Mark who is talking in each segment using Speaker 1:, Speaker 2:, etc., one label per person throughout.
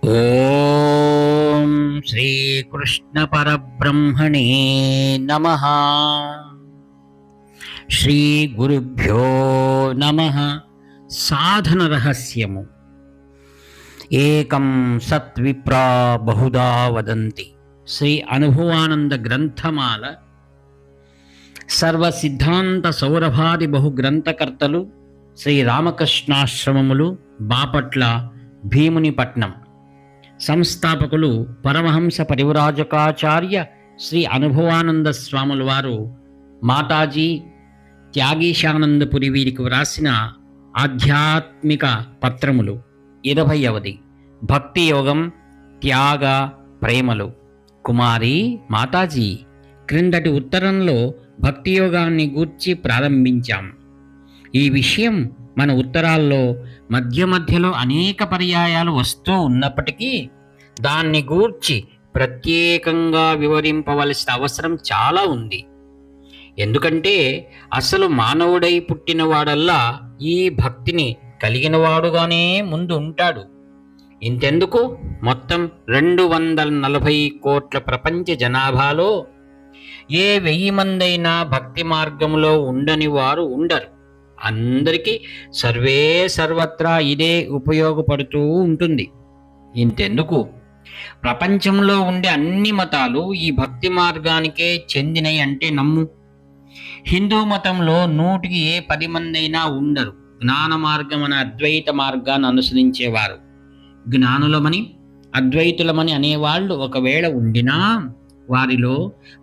Speaker 1: ఓం శ్రీకృష్ణ పరబ్రహ్మణే నమః. శ్రీ గురుభ్యో నమః. సాధన రహస్యము. ఏకం సత్విప్రా బహుదా వదంతి. శ్రీ అనుభవానంద గ్రంథమాల సర్వసిద్ధాంత సౌరభాది బహు గ్రంథకర్తలు శ్రీ రామకృష్ణాశ్రమములు, బాపట్ల, భీమునిపట్నం. సంస్థాపకులు పరమహంస పరివ్రాజకాచార్య శ్రీ అనుభవానంద స్వాముల వారు, మాతాజీ త్యాగీశానందపురి వీరికి వ్రాసిన ఆధ్యాత్మిక పత్రములు. 20వ భక్తి యోగం, త్యాగ, ప్రేమలు. కుమారి మాతాజీ, క్రిందటి ఉత్తరంలో భక్తి యోగాన్ని గూర్చి ప్రారంభించాం. ఈ విషయం మన ఉత్తరాల్లో మధ్యలో అనేక పర్యాయాలు వస్తూ ఉన్నప్పటికీ దాన్ని గూర్చి ప్రత్యేకంగా వివరింపవలసిన అవసరం చాలా ఉంది. ఎందుకంటే అసలు మానవుడై పుట్టినవాడల్లా ఈ భక్తిని కలిగినవాడుగానే ముందు ఉంటాడు. ఇంతెందుకు, మొత్తం 240 కోట్ల ప్రపంచ జనాభాలో ఏ 1000 మందైనా భక్తి మార్గంలో ఉండని వారు ఉండరు. అందరికీ సర్వత్రా ఇదే ఉపయోగపడుతూ ఉంటుంది. ఇంతెందుకు, ప్రపంచంలో ఉండే అన్ని మతాలు ఈ భక్తి మార్గానికే చెందినవి అంటే నమ్ము. హిందూ మతంలో 100కి 10 మందైనా ఉండరు జ్ఞాన మార్గం అనే అద్వైత మార్గాన్ని అనుసరించేవారు. జ్ఞానులమని, అద్వైతులమని అనేవాళ్ళు ఒకవేళ ఉండినా వారిలో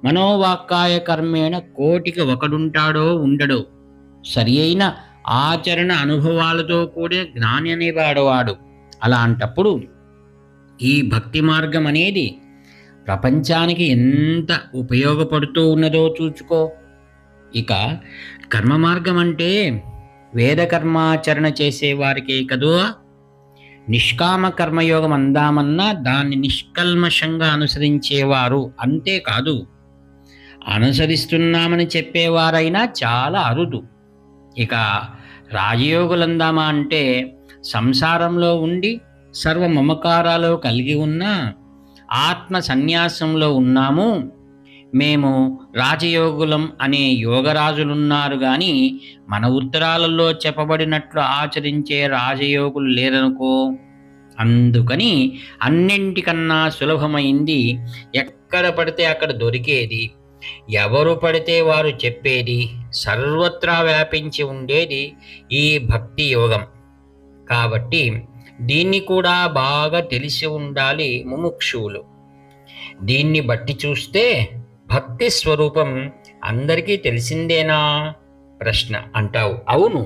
Speaker 1: మనోవాక్కాయ కర్మేణ 1,000,000కి ఒకడుంటాడో ఉండడో. సరి అయిన ఆచరణ అనుభవాలతో కూడిన జ్ఞాని అనేవాడు. అలాంటప్పుడు ఈ భక్తి మార్గం అనేది ప్రపంచానికి ఎంత ఉపయోగపడుతూ ఉన్నదో చూచుకో. ఇక కర్మ మార్గం అంటే వేద కర్మాచరణ చేసేవారికే కదూ. నిష్కామ కర్మయోగం అందామన్నా దాన్ని నిష్కల్మషంగా అనుసరించేవారు. అంతేకాదు, అనుసరిస్తున్నామని చెప్పేవారైనా చాలా అరుదు. ఇక రాజయోగులందామా అంటే సంసారంలో ఉండి సర్వ మమకారాలు కలిగి ఉన్న ఆత్మ సన్యాసంలో ఉన్నాము, మేము రాజయోగులం అనే యోగరాజులున్నారు కానీ మన ఉత్తరాలలో చెప్పబడినట్లు ఆచరించే రాజయోగులు లేరనుకో. అందుకని అన్నింటికన్నా సులభమైంది, ఎక్కడ పడితే అక్కడ దొరికేది, ఎవరు పడితే వారు చెప్పేది, సర్వత్రా వ్యాపించి ఉండేది ఈ భక్తి యోగం. కాబట్టి దీన్ని కూడా బాగా తెలిసి ఉండాలి ముముక్షువులు. దీన్ని బట్టి చూస్తే భక్తి స్వరూపం అందరికీ తెలిసిందేనా ప్రశ్న అంటావు. అవును,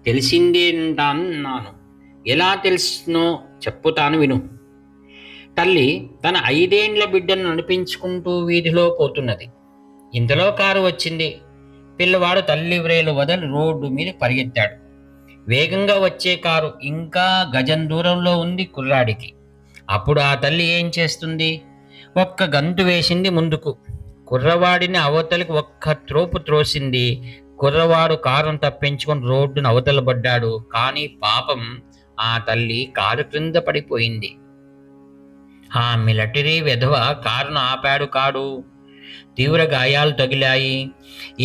Speaker 1: తెలిసిందేంటాను. ఎలా తెలుసునో చెప్పుతాను విను. తల్లి తన 5 ఏండ్ల బిడ్డను నడిపించుకుంటూ వీధిలో పోతున్నది. ఇంతలో కారు వచ్చింది. పిల్లవాడు తల్లి వ్రేలు వదలి రోడ్డు మీద పరిగెత్తాడు. వేగంగా వచ్చే కారు ఇంకా గజం దూరంలో ఉంది కుర్రాడికి. అప్పుడు ఆ తల్లి ఏం చేస్తుంది? ఒక్క గంతు వేసింది ముందుకు. కుర్రవాడిని అవతలికి ఒక్క త్రోపు త్రోసింది. కుర్రవాడు కారును తప్పించుకొని రోడ్డును అవతలబడ్డాడు. కానీ పాపం ఆ తల్లి కారు క్రింద పడిపోయింది. ఆ మిలిటరీ వెధవ కారును ఆపాడు కాడు. తీవ్ర గాయాలు తగిలాయి.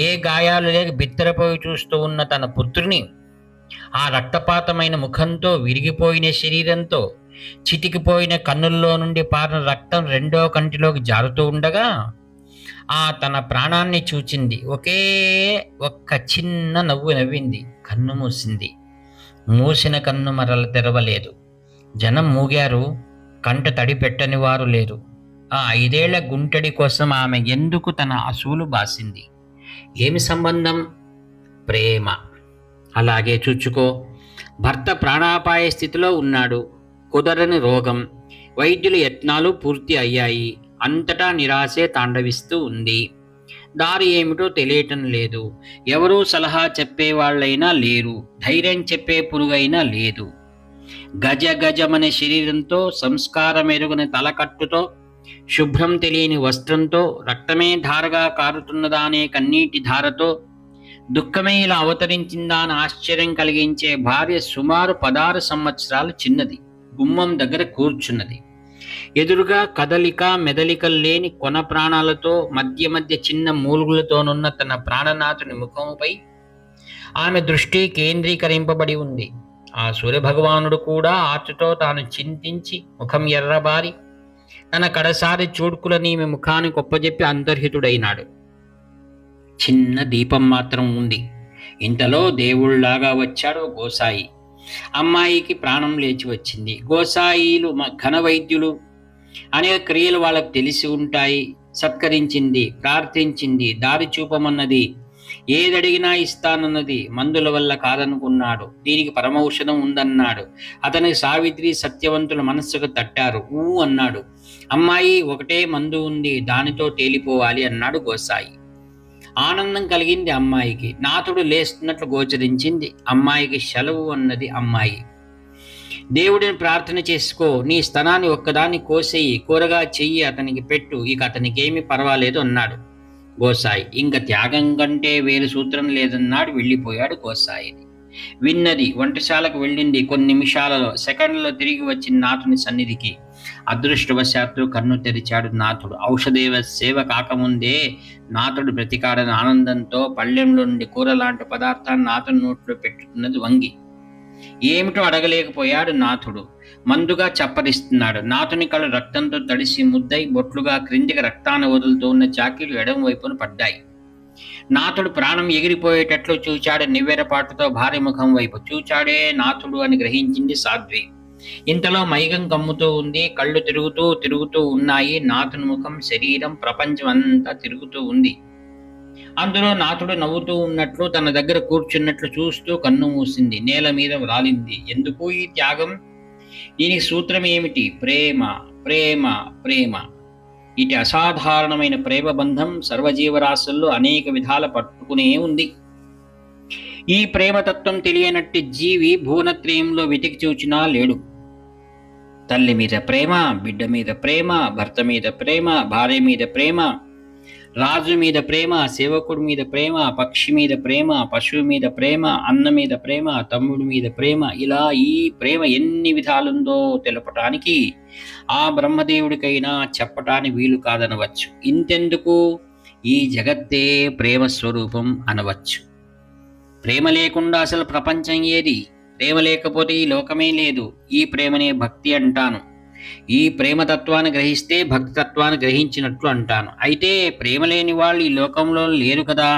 Speaker 1: ఏ గాయాలు లేక బిత్తరపోయి చూస్తూ ఉన్న తన పుత్రుని, ఆ రక్తపాతమైన ముఖంతో, విరిగిపోయిన శరీరంతో, చితికిపోయిన కన్నుల్లో నుండి పారిన రక్తం 2వ కంటిలోకి జారుతూ ఉండగా ఆ తన ప్రాణాన్ని చూచింది. ఒక్క చిన్న నవ్వు నవ్వింది. కన్ను మూసింది. మూసిన కన్ను మరల తెరవలేదు. జనం మూగారు. కంట తడి పెట్టని వారు లేరు. ఆ 5 ఏళ్ల గుంటడి కోసం ఆమె ఎందుకు తన అసూలు బాసింది? ఏమి సంబంధం? ప్రేమ. అలాగే చూచుకో, భర్త ప్రాణాపాయ స్థితిలో ఉన్నాడు. కుదరని రోగం. వైద్యుల యత్నాలు పూర్తి అయ్యాయి. అంతటా నిరాశే తాండవిస్తూ ఉంది. దారి ఏమిటో తెలియటం లేదు. ఎవరూ సలహా చెప్పేవాళ్ళైనా లేరు. ధైర్యం చెప్పే పురుగైనా లేదు. గజమనే శరీరంతో, సంస్కారం ఎరుగని తలకట్టుతో, శుభ్రం తెలియని వస్త్రంతో, రక్తమే ధారగా కారుతున్నదా అనే కన్నీటి ధారతో, దుఃఖమే ఇలా అవతరించిందా అని ఆశ్చర్యం కలిగించే భార్య సుమారు 16 సంవత్సరాలు చిన్నది. గుమ్మం దగ్గర కూర్చున్నది. ఎదురుగా కదలిక మెదలికలు లేని కొన ప్రాణాలతో మధ్య మధ్య చిన్న మూలుగులతోనున్న తన ప్రాణనాథుని ముఖముపై ఆమె దృష్టి కేంద్రీకరింపబడి ఉంది. ఆ సూర్యభగవానుడు కూడా ఆర్చుతో తాను చింతించి ముఖం ఎర్రబారి తన కడసారి చూడ్కులని ఈమె ముఖాన్ని కొప్పజెప్పి అంతర్హితుడైనాడు. చిన్న దీపం మాత్రం ఉంది. ఇంతలో దేవుళ్లాగా వచ్చాడు గోసాయి. అమ్మాయికి ప్రాణం లేచి వచ్చింది. గోసాయిలు ఘన వైద్యులు, అనేక క్రియలు వాళ్ళకు తెలిసి ఉంటాయి. సత్కరించింది, ప్రార్థించింది, దారి చూపమన్నది, ఏదడిగినా ఇస్తానన్నది. మందుల వల్ల కాదనుకున్నాడు, దీనికి పరమౌషధం ఉందన్నాడు. అతనికి సావిత్రి సత్యవంతుల మనస్సుకు తట్టారు. అన్నాడు. అమ్మాయి ఒకటే మందు ఉంది, దానితో తేలిపోవాలి అన్నాడు గోసాయి. ఆనందం కలిగింది అమ్మాయికి. నాథుడు లేస్తున్నట్లు గోచరించింది. అమ్మాయికి సెలవు అన్నది అమ్మాయి. దేవుడిని ప్రార్థన చేసుకో, నీ స్తనాన్ని ఒక్కదాన్ని కోసేయి, కూరగా చెయ్యి, అతనికి పెట్టు, ఇక అతనికేమీ పర్వాలేదు అన్నాడు గోసాయి. ఇంక త్యాగం కంటే వేరు సూత్రం లేదన్నాడు. వెళ్ళిపోయాడు గోసాయి. విన్నది. వంటశాలకు వెళ్ళింది. కొన్ని నిమిషాలలో, సెకండ్లలో తిరిగి వచ్చిన నాథుని సన్నిధికి. అదృష్టవశాత్తు కన్ను తెరిచాడు నాథుడు. ఔషధేవ సేవ కాకముందే నాథుడు బ్రతికాడని ఆనందంతో పళ్ళెంలో నుండి కూర లాంటి పదార్థాన్ని నాథుని నోట్లో పెట్టుతున్నది వంగి. ఏమిటో అడగలేకపోయాడు నాథుడు. మందుగా చప్పరిస్తున్నాడు. నాథుని కళ్ళు రక్తంతో తడిసి ముద్దై బొట్లుగా క్రిందికి రక్తాన్ని వదులుతూ ఉన్న చాకీలు ఎడమ వైపున పడ్డాయి. నాథుడు ప్రాణం ఎగిరిపోయేటట్లు చూచాడు. నివ్వెరపాటుతో భార్య ముఖం వైపు చూచాడే నాథుడు అని గ్రహించింది సాధ్వి. ఇంతలో మైగం కమ్ముతూ ఉంది. కళ్ళు తిరుగుతూ ఉన్నాయి. నాథుని ముఖం, శరీరం, ప్రపంచం అంతా తిరుగుతూ ఉంది. అందులో నాథుడు నవ్వుతూ ఉన్నట్లు, తన దగ్గర కూర్చున్నట్లు చూస్తూ కన్ను మూసింది. నేల మీద వ్రాలింది. ఎందుకు ఈ త్యాగం? దీనికి సూత్రం ఏమిటి? ప్రేమ, ప్రేమ, ప్రేమ. ఇటు అసాధారణమైన ప్రేమ బంధం సర్వజీవరాశుల్లో అనేక విధాల పట్టుకునే ఉంది. ఈ ప్రేమతత్వం తెలియనట్టి జీవి భువనత్రయంలో వెతికి చూచినా లేడు. తల్లి మీద ప్రేమ, బిడ్డ మీద ప్రేమ, భర్త మీద ప్రేమ, భార్య మీద ప్రేమ, రాజు మీద ప్రేమ, సేవకుడి మీద ప్రేమ, పక్షి మీద ప్రేమ, పశువు మీద ప్రేమ, అన్న మీద ప్రేమ, తమ్ముడి మీద ప్రేమ, ఇలా ఈ ప్రేమ ఎన్ని విధాలుందో తెలపటానికి ఆ బ్రహ్మదేవుడికైనా చెప్పటానికి వీలు కాదనవచ్చు. ఇంతెందుకు, ఈ జగత్తే ప్రేమ స్వరూపం అనవచ్చు. ప్రేమ లేకుండా అసలు ప్రపంచం ఏది? ప్రేమ లేకపోతే ఈ లోకమే లేదు. ఈ ప్రేమనే భక్తి అంటాను. ఈ ప్రేమతత్వాన్ని గ్రహిస్తే భక్తి తత్వాన్ని గ్రహించినట్లు అంటాను. అయితే ప్రేమ లేని వాళ్ళు ఈ లోకంలో లేరు కదా.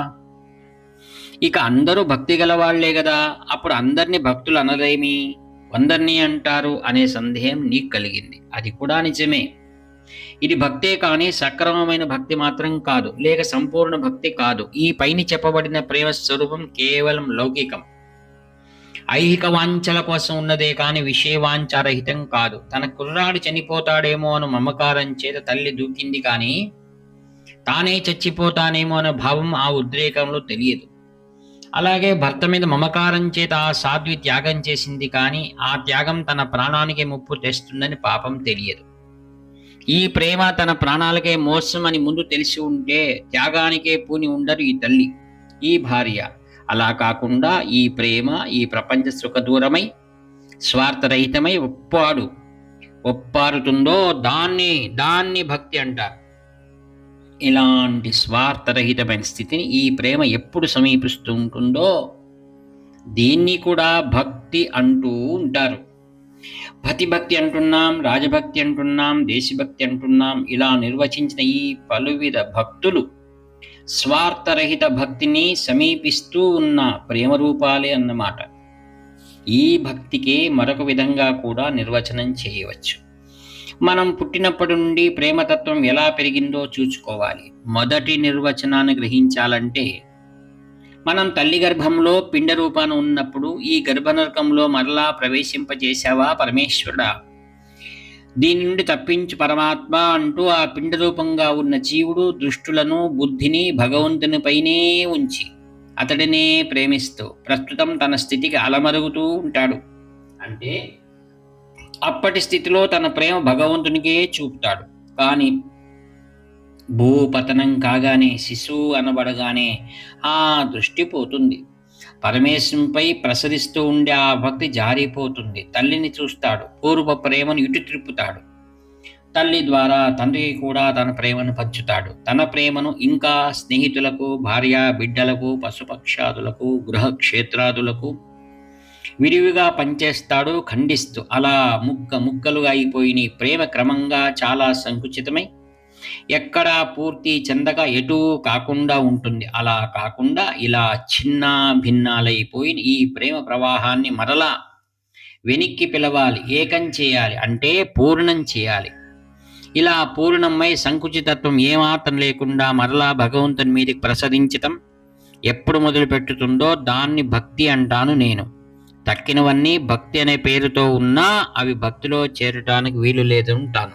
Speaker 1: ఇక అందరూ భక్తి గల వాళ్లే కదా. అప్పుడు అందరినీ భక్తులు అనరేమి, అందరినీ అంటారు అనే సందేహం నీకు కలిగింది. అది కూడా నిజమే. ఇది భక్తే కానీ సక్రమమైన భక్తి మాత్రం కాదు, లేక సంపూర్ణ భక్తి కాదు. ఈ పైన చెప్పబడిన ప్రేమ స్వరూపం కేవలం లౌకికం, ఐహిక వాంఛల కోసం ఉన్నదే కాని విషయవాంఛారహితం కాదు. తన కుర్రాడు చనిపోతాడేమో అను మమకారం చేత తల్లి దూకింది కానీ తానే చచ్చిపోతానేమో అనే భావం ఆ ఉద్రేకంలో తెలియదు. అలాగే భర్త మీద మమకారం చేత ఆ సాధ్వి త్యాగం చేసింది కానీ ఆ త్యాగం తన ప్రాణానికి ముప్పు తెస్తుందని పాపం తెలియదు. ఈ ప్రేమ తన ప్రాణాలకే మోసం అని ముందు తెలిసి ఉంటే త్యాగానికే పూని ఉండరు ఈ తల్లి, ఈ భార్య. అలా కాకుండా ఈ ప్రేమ ఈ ప్రపంచ సుఖదూరమై స్వార్థరహితమై ఒప్పారుతుందో దాన్ని భక్తి అంటారు. ఇలాంటి స్వార్థరహితమైన స్థితిని ఈ ప్రేమ ఎప్పుడు సమీపిస్తూ ఉంటుందో దీన్ని కూడా భక్తి అంటూ ఉంటారు. పతిభక్తి అంటున్నాం, రాజభక్తి అంటున్నాం, దేశభక్తి అంటున్నాం. ఇలా నిర్వచించిన ఈ పలువిధ భక్తులు స్వార్థరహిత భక్తిని సమీపిస్తూ ఉన్న ప్రేమ రూపాలే అన్నమాట. ఈ భక్తికే మరొక విధంగా కూడా నిర్వచనం చేయవచ్చు. మనం పుట్టినప్పటి నుండి ప్రేమతత్వం ఎలా పెరిగిందో చూసుకోవాలి. మొదటి నిర్వచనాన్ని గ్రహించాలంటే మనం తల్లి గర్భంలో పిండ రూపాన ఉన్నప్పుడు ఈ గర్భనరకంలో మరలా ప్రవేశింపజేశావా పరమేశ్వరుడా, దీని నుండి తప్పించు పరమాత్మ అంటూ ఆ పిండ రూపంగా ఉన్న జీవుడు దృష్టులను బుద్ధిని భగవంతునిపైనే ఉంచి అతడినే ప్రేమిస్తూ ప్రస్తుతం తన స్థితికి అలమరుగుతూ ఉంటాడు. అంటే అప్పటి స్థితిలో తన ప్రేమ భగవంతునికే చూపుతాడు. కానీ భూపతనం కాగానే, శిశువు అనబడగానే ఆ దృష్టి పోతుంది. పరమేశ్వరునిపై ప్రసరిస్తూ ఉండే ఆ భక్తి జారిపోతుంది. తల్లిని చూస్తాడు, పూర్వ ప్రేమను ఇటు త్రిప్పుతాడు. తల్లి ద్వారా తండ్రికి కూడా తన ప్రేమను పంచుతాడు. తన ప్రేమను ఇంకా స్నేహితులకు, భార్య బిడ్డలకు, పశుపక్షాదులకు, గృహ క్షేత్రాదులకు విరివిగా పంచేస్తాడు, ఖండిస్తూ. అలా ముక్కలుగా అయిపోయిన ప్రేమ క్రమంగా చాలా సంకుచితమై ఎక్కడా పూర్తి చెందగా ఎటూ కాకుండా ఉంటుంది. అలా కాకుండా ఇలా చిన్న భిన్నాలైపోయిన ఈ ప్రేమ ప్రవాహాన్ని మరలా వెనక్కి పిలవాలి, ఏకం చేయాలి, అంటే పూర్ణం చేయాలి. ఇలా పూర్ణమై సంకుచితత్వం ఏమాత్రం లేకుండా మరలా భగవంతుని మీదకి ప్రసరించటం ఎప్పుడు మొదలు పెట్టుతుందో దాన్ని భక్తి అంటాను నేను. తక్కినవన్నీ భక్తి అనే పేరుతో ఉన్నా అవి భక్తిలో చేరటానికి వీలు లేదంటాను.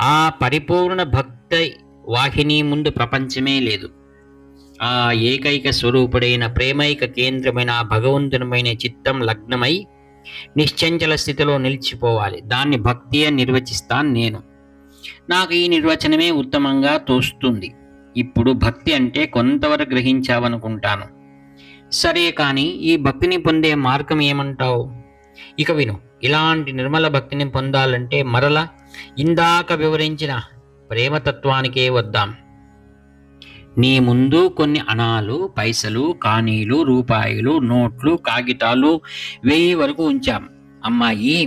Speaker 1: ఆ పరిపూర్ణ భక్తి వాహిని ముందు ప్రపంచమే లేదు. ఆ ఏకైక స్వరూపుడైన ప్రేమైక కేంద్రమైన భగవంతునిమైన చిత్తం లగ్నమై నిశ్చంచల స్థితిలో నిలిచిపోవాలి. దాన్ని భక్తి అని నిర్వచిస్తాను నేను. నాకు ఈ నిర్వచనమే ఉత్తమంగా తోస్తుంది. ఇప్పుడు భక్తి అంటే కొంతవరకు గ్రహించావనుకుంటాను. సరే, కానీ ఈ భక్తిని పొందే మార్గం ఏమంటావు? ఇక విను. ఇలాంటి నిర్మల భక్తిని పొందాలంటే మరల ఇందాక వివరించిన ప్రేమతత్వానికే వద్దాం. నీ ముందు కొన్ని అణాలు, పైసలు, కానీలు, రూపాయలు, నోట్లు, కాగితాలు 1000 వరకు ఉంచాం. అమ్మాయి,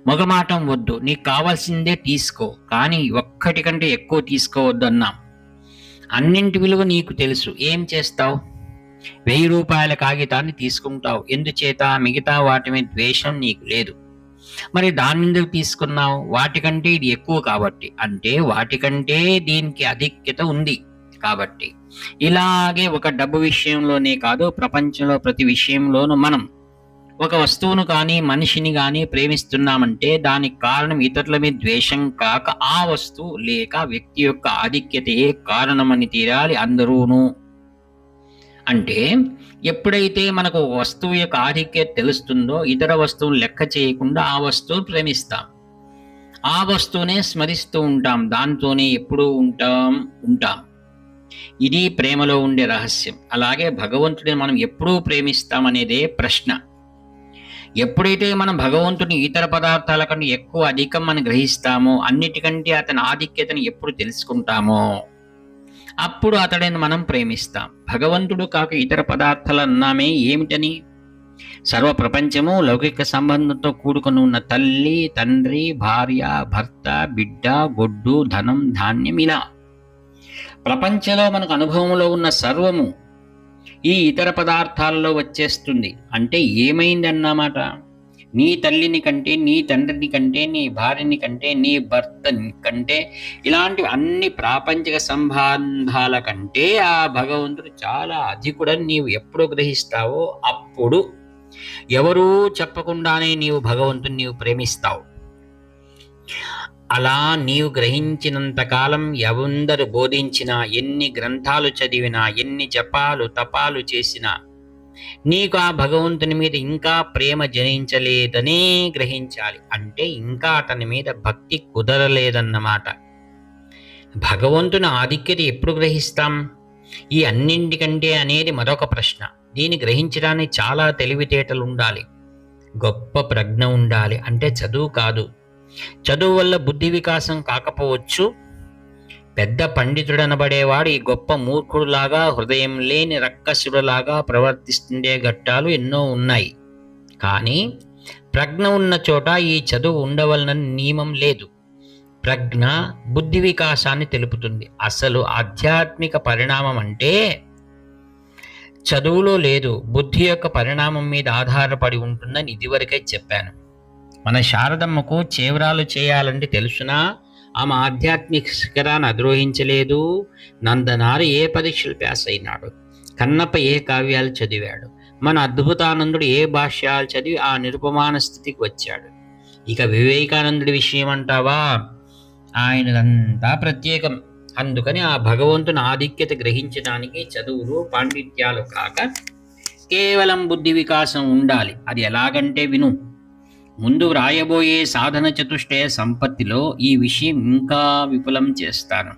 Speaker 1: మొగమాటం వద్దు, నీకు కావాల్సిందే తీసుకో, కానీ ఒక్కటి కంటే ఎక్కువ తీసుకోవద్దు అన్నాం. అన్నింటి విలువ నీకు తెలుసు, ఏం చేస్తావు? 1000 రూపాయల కాగితాన్ని తీసుకుంటావు. ఎందుచేత? మిగతా వాటి మీద ద్వేషం నీకు లేదు. మరి దాన్ని ఎందుకు తీసుకున్నావు? వాటికంటే ఇది ఎక్కువ కాబట్టి, అంటే వాటికంటే దీనికి అధిక్యత ఉంది కాబట్టి. ఇలాగే ఒక డబ్బు విషయంలోనే కాదు, ప్రపంచంలో ప్రతి విషయంలోనూ మనం ఒక వస్తువును కానీ మనిషిని కానీ ప్రేమిస్తున్నామంటే దానికి కారణం ఇతరుల మీద ద్వేషం కాక ఆ వస్తువు లేక వ్యక్తి యొక్క ఆధిక్యతయే కారణమని తీరాలి అందరూను. అంటే ఎప్పుడైతే మనకు వస్తువు యొక్క ఆధిక్యత తెలుస్తుందో ఇతర వస్తువులు లెక్క చేయకుండా ఆ వస్తువును ప్రేమిస్తాం, ఆ వస్తువునే స్మరిస్తూ ఉంటాం, దాంతోనే ఎప్పుడూ ఉంటాం. ఇది ప్రేమలో ఉండే రహస్యం. అలాగే భగవంతుడిని మనం ఎప్పుడూ ప్రేమిస్తామనేదే ప్రశ్న. ఎప్పుడైతే మనం భగవంతుని ఇతర పదార్థాల కంటే ఎక్కువ అధికం అని గ్రహిస్తామో, అన్నిటికంటే అతని ఆధిక్యతను ఎప్పుడు తెలుసుకుంటామో అప్పుడు అతడిని మనం ప్రేమిస్తాం. భగవంతుడు కాక ఇతర పదార్థాలు అన్నామే ఏమిటని? సర్వ ప్రపంచము లౌకిక సంబంధంతో కూడుకొని ఉన్న తల్లి, తండ్రి, భార్య, భర్త, బిడ్డ, గొడ్డు, ధనం, ధాన్యం, ఇలా ప్రపంచంలో మనకు అనుభవంలో ఉన్న సర్వము ఈ ఇతర పదార్థాల్లో వచ్చేస్తుంది. అంటే ఏమైంది అన్నమాట? నీ తల్లిని కంటే, నీ తండ్రిని కంటే, నీ భార్యని కంటే, నీ భర్తని కంటే, ఇలాంటి అన్ని ప్రాపంచిక సంబంధాల కంటే ఆ భగవంతుడు చాలా అధికుడని నీవు ఎప్పుడు గ్రహిస్తావో అప్పుడు ఎవరూ చెప్పకుండానే నీవు భగవంతుని నీవు ప్రేమిస్తావు. అలా నీవు గ్రహించినంతకాలం ఎవరు బోధించినా, ఎన్ని గ్రంథాలు చదివినా, ఎన్ని జపాలు తపాలు చేసినా నీకు ఆ భగవంతుని మీద ఇంకా ప్రేమ జనించలేదనే గ్రహించాలి. అంటే ఇంకా అతని మీద భక్తి కుదరలేదన్నమాట. భగవంతుని ఆధిక్యత ఎప్పుడు గ్రహిస్తాం? ఈ అన్నింటికంటే అనేది మరొక ప్రశ్న. దీన్ని గ్రహించడానికి చాలా తెలివితేటలు ఉండాలి, గొప్ప ప్రజ్ఞ ఉండాలి. అంటే చదువు కాదు. చదువు వల్ల బుద్ధి వికాసం కాకపోవచ్చు. పెద్ద పండితుడనబడేవాడు ఈ గొప్ప మూర్ఖుడులాగా, హృదయం లేని రక్కసుడులాగా ప్రవర్తిస్తుండే ఘట్టాలు ఎన్నో ఉన్నాయి. కానీ ప్రజ్ఞ ఉన్న చోట ఈ చదువు ఉండవలనని నియమం లేదు. ప్రజ్ఞ బుద్ధి వికాసాన్ని తెలుపుతుంది. అసలు ఆధ్యాత్మిక పరిణామం అంటే చదువులో లేదు, బుద్ధి యొక్క పరిణామం మీద ఆధారపడి ఉంటుందని ఇదివరకే చెప్పాను. మన శారదమ్మకు చేవరాలు చేయాలంటే తెలుసునా? ఆమె ఆధ్యాత్మిక శిఖరాన్ని అధిరోహించలేదు. నందనారు ఏ పరీక్షలు పాస్ అయినాడు, కన్నప్ప ఏ కావ్యాలు చదివాడు, మన అద్భుతానందుడు ఏ భాష్యాలు చదివి ఆ నిరుపమాన స్థితికి వచ్చాడు. ఇక వివేకానందుడి విషయం అంటావా? ఆయనదంతా ప్రత్యేకం. అందుకని ఆ భగవంతుని ఆధిక్యత గ్రహించడానికి చదువులు పాండిత్యాలు కాక కేవలం బుద్ధి వికాసం ఉండాలి. అది ఎలాగంటే విను. ముందు వ్రాయబోయే సాధన చతుష్టయ సంపత్తిలో ఈ విషయం ఇంకా విపులం చేస్తాను.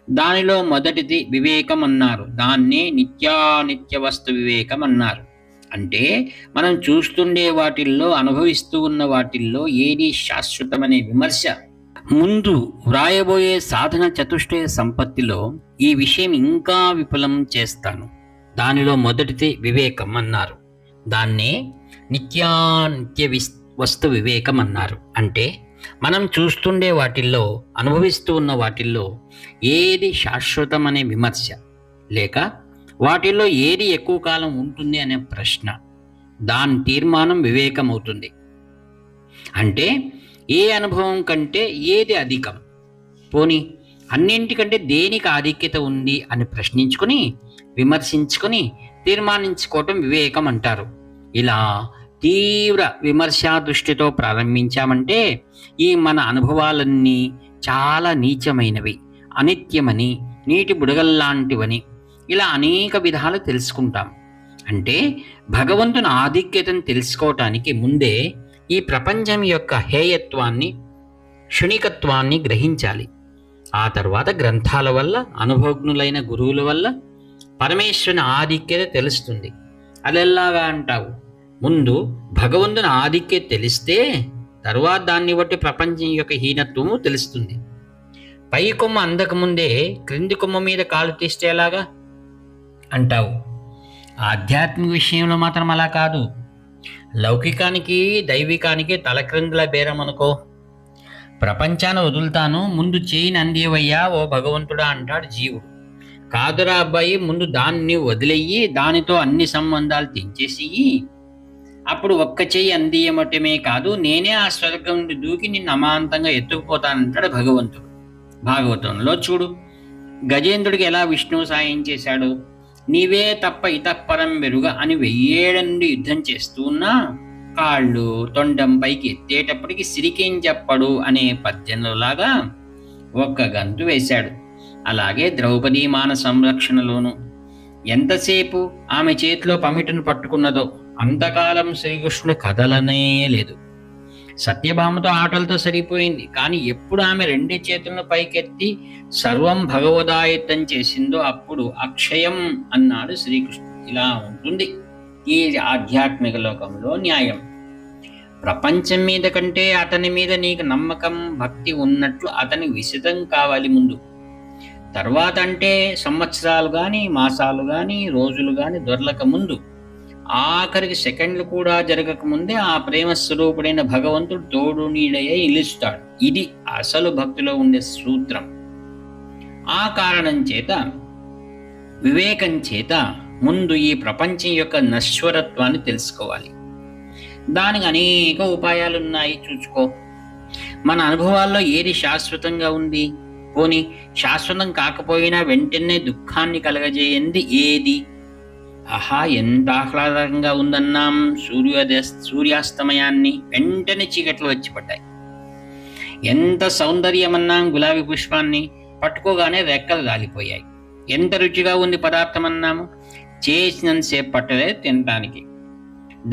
Speaker 1: దానిలో మొదటిది వివేకం అన్నారు. దాన్నే నిత్యానిత్య వస్తు వివేకం అన్నారు. అంటే మనం చూస్తుండే వాటిల్లో, అనుభవిస్తూ ఉన్న వాటిల్లో ఏది శాశ్వతమనే విమర్శ. ముందు వ్రాయబోయే సాధన చతుష్టయ సంపత్తిలో ఈ విషయం ఇంకా విపులం చేస్తాను. దానిలో మొదటిది వివేకం అన్నారు. దాన్నే నిత్యానిత్య వస్తు వివేకం అన్నారు. అంటే మనం చూస్తుండే వాటిల్లో, అనుభవిస్తూ ఉన్న వాటిల్లో ఏది శాశ్వతం అనే విమర్శ, లేక వాటిల్లో ఏది ఎక్కువ కాలం ఉంటుంది అనే ప్రశ్న. దాని తీర్మానం వివేకం అవుతుంది. అంటే ఏ అనుభవం కంటే ఏది అధికం, పోనీ అన్నింటికంటే దేనికి ఆధిక్యత ఉంది అని ప్రశ్నించుకొని, విమర్శించుకొని తీర్మానించుకోవటం వివేకం అంటారు. ఇలా తీవ్ర విమర్శా దృష్టితో ప్రారంభించామంటే ఈ మన అనుభవాలన్నీ చాలా నీచమైనవి, అనిత్యమని, నీటి బుడగల్లాంటివని ఇలా అనేక విధాలు తెలుసుకుంటాం. అంటే భగవంతుని ఆధిక్యతను తెలుసుకోవటానికి ముందే ఈ ప్రపంచం యొక్క హేయత్వాన్ని, క్షణికత్వాన్ని గ్రహించాలి. ఆ తర్వాత గ్రంథాల వల్ల, అనుభవజ్ఞులైన గురువుల వల్ల పరమేశ్వరుని ఆధిక్యత తెలుస్తుంది. అదెల్లాగా అంటావు? ముందు భగవంతుని ఆధిక్యత తెలిస్తే తర్వాత దాన్ని బట్టి ప్రపంచం యొక్క హీనత్వము తెలుస్తుంది. పై కొమ్మ అందకముందే క్రింది కొమ్మ మీద కాలు తీస్తే ఎలాగా అంటావు? ఆధ్యాత్మిక విషయంలో మాత్రం అలా కాదు. లౌకికానికి దైవికానికి తలక్రిందుల బేరం అనుకో. ప్రపంచాన్ని వదులుతాను, ముందు చేయిని అందేవయ్యా ఓ భగవంతుడా అంటాడు జీవుడు. కాదురా అబ్బాయి, ముందు దాన్ని వదిలేయి, దానితో అన్ని సంబంధాలు తెంచేసి అప్పుడు ఒక్క చెయ్యి అందియమటమే కాదు, నేనే ఆ స్వర్గం నుండి దూకి నిన్ను అమాంతంగా ఎత్తుకుపోతానంటాడు భగవంతుడు. భాగవతంలో చూడు, గజేంద్రుడికి ఎలా విష్ణువు సాయం చేశాడు. నీవే తప్ప ఇతపరం వెరుగ అని 1000 నుండి యుద్ధం చేస్తూ ఉన్నా కాళ్ళు తొండం పైకి ఎత్తేటప్పటికి సిరికేం చెప్పడు అనే పద్యంలోలాగా ఒక్క గంతు వేశాడు. అలాగే ద్రౌపదీ మాన సంరక్షణలోను ఎంతసేపు ఆమె చేతిలో పమిటను పట్టుకున్నదో అంతకాలం శ్రీకృష్ణుడు కదలనే లేదు. సత్యభామతో ఆటలతో సరిపోయింది, కానీ ఎప్పుడు ఆమె 2 చేతులను పైకెత్తి సర్వం భగవదాయత్తం చేసిందో అప్పుడు అక్షయం అన్నాడు శ్రీకృష్ణుడు. ఇలా ఉంటుంది ఈ ఆధ్యాత్మిక లోకంలో న్యాయం. ప్రపంచం మీద కంటే అతని మీద నీకు నమ్మకం, భక్తి ఉన్నట్లు అతని విశదం కావాలి ముందు. తర్వాత అంటే సంవత్సరాలు కానీ, మాసాలు కానీ, రోజులు కానీ దొరలక ముందు, ఆఖరికి సెకండ్లు కూడా జరగక ముందే ఆ ప్రేమ స్వరూపుడైన భగవంతుడు తోడు నీడయ్యే నిలుస్తాడు. ఇది అసలు భక్తిలో ఉండే సూత్రం. ఆ కారణం చేత, వివేకం చేత ముందు ఈ ప్రపంచం యొక్క నశ్వరత్వాన్ని తెలుసుకోవాలి. దానికి అనేక ఉపాయాలున్నాయి, చూసుకో. మన అనుభవాల్లో ఏది శాశ్వతంగా ఉంది, పోనీ శాశ్వతం కాకపోయినా వెంటనే దుఃఖాన్ని కలగజేయంది ఏది? ఆహా, ఎంత ఆహ్లాదకంగా ఉందన్నాం సూర్యాస్తమయాన్ని, వెంటనే చీకట్లు వచ్చి పడ్డాయి. ఎంత సౌందర్యమన్నాం గులాబీ పుష్పాన్ని, పట్టుకోగానే రెక్కలు రాలిపోయాయి. ఎంత రుచిగా ఉంది పదార్థం అన్నాము, చేసినంతసేపు పట్టలేదు తినటానికి.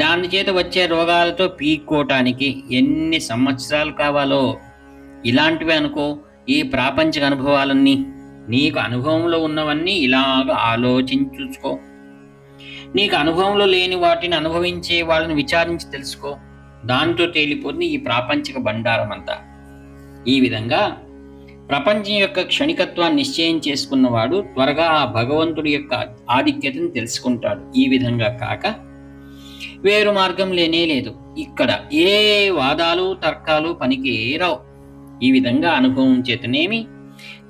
Speaker 1: దాని చేత వచ్చే రోగాలతో పీక్కోటానికి ఎన్ని సంవత్సరాలు కావాలో. ఇలాంటివి అనుకో ఈ ప్రాపంచిక అనుభవాలన్నీ. నీకు అనుభవంలో ఉన్నవన్నీ ఇలాగ ఆలోచించుకో. నీకు అనుభవంలో లేని వాటిని అనుభవించే వాళ్ళని విచారించి తెలుసుకో. దాంతో తేలిపోతుంది ఈ ప్రాపంచిక బండారం అంతా. ఈ విధంగా ప్రపంచం యొక్క క్షణికత్వాన్ని నిశ్చయం చేసుకున్నవాడు త్వరగా ఆ భగవంతుడి యొక్క ఆధిక్యతను తెలుసుకుంటాడు. ఈ విధంగా కాక వేరు మార్గం లేనే లేదు. ఇక్కడ ఏ వాదాలు తర్కాలు పనికి రావు. ఈ విధంగా అనుభవం చేతనేమి,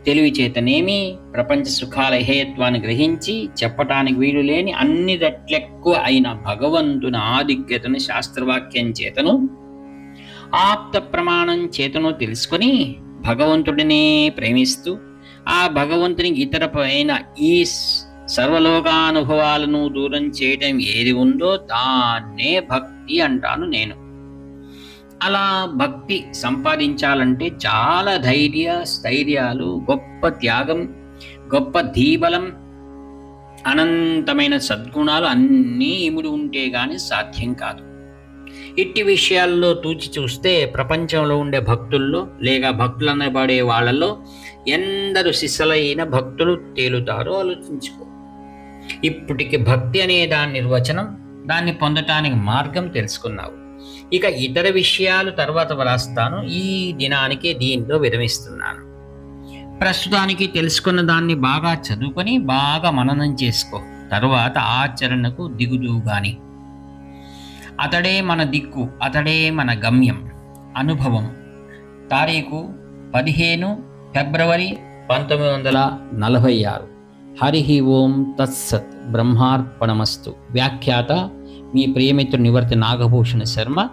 Speaker 1: తెలివి చేతనేమి ప్రపంచ సుఖాల హేయత్వాన్ని గ్రహించి చెప్పటానికి వీలు లేని అన్ని రెట్లెక్కువ అయిన భగవంతుని ఆధిక్యతను శాస్త్రవాక్యం చేతను, ఆప్త ప్రమాణం చేతను తెలుసుకొని భగవంతుడినే ప్రేమిస్తూ ఆ భగవంతునికి ఇతరమైన ఈ సర్వలోకానుభవాలను దూరం చేయటం ఏది ఉందో దాన్నే భక్తి అంటాను నేను. అలా భక్తి సంపాదించాలంటే చాలా స్థైర్యాలు, గొప్ప త్యాగం, గొప్ప ధీబలం, అనంతమైన సద్గుణాలు అన్నీ ఇముడి ఉంటే గాని సాధ్యం కాదు. ఇట్టి విషయాల్లో తూచి చూస్తే ప్రపంచంలో ఉండే భక్తుల్లో లేక భక్తులు అనబడే వాళ్ళలో ఎందరు సిసలైన భక్తులు తేలుతారో ఆలోచించుకో. ఇప్పటికి భక్తి అనే దాని నిర్వచనం, దాన్ని పొందటానికి మార్గం తెలుసుకున్నావు. ఇక ఇతర విషయాలు తర్వాత వ్రాస్తాను. ఈ దినానికి దీంట్లో విరమిస్తున్నాను. ప్రస్తుతానికి తెలుసుకున్న దాన్ని బాగా చదువుకొని బాగా మననం చేసుకో. తరువాత ఆచరణకు దిగుదువు గాని. అతడే మన దిక్కు, అతడే మన గమ్యం. అనుభవం. తారీఖు 15 ఫిబ్రవరి 1946. హరి ఓం తత్సత్. బ్రహ్మార్పణమస్తు. వ్యాఖ్యాత మీ ప్రియమిత్రుడు నివర్తి నాగభూషణ శర్మ.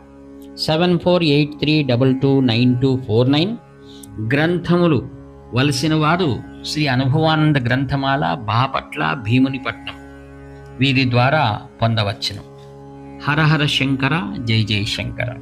Speaker 1: 7483229249. గ్రంథములు వలసిన వారు శ్రీ అనుభవానంద గ్రంథమాల, బాపట్ల, భీమునిపట్నం. వీరి ద్వారా పొందవచ్చును. హర హర శంకర, జై జై శంకర.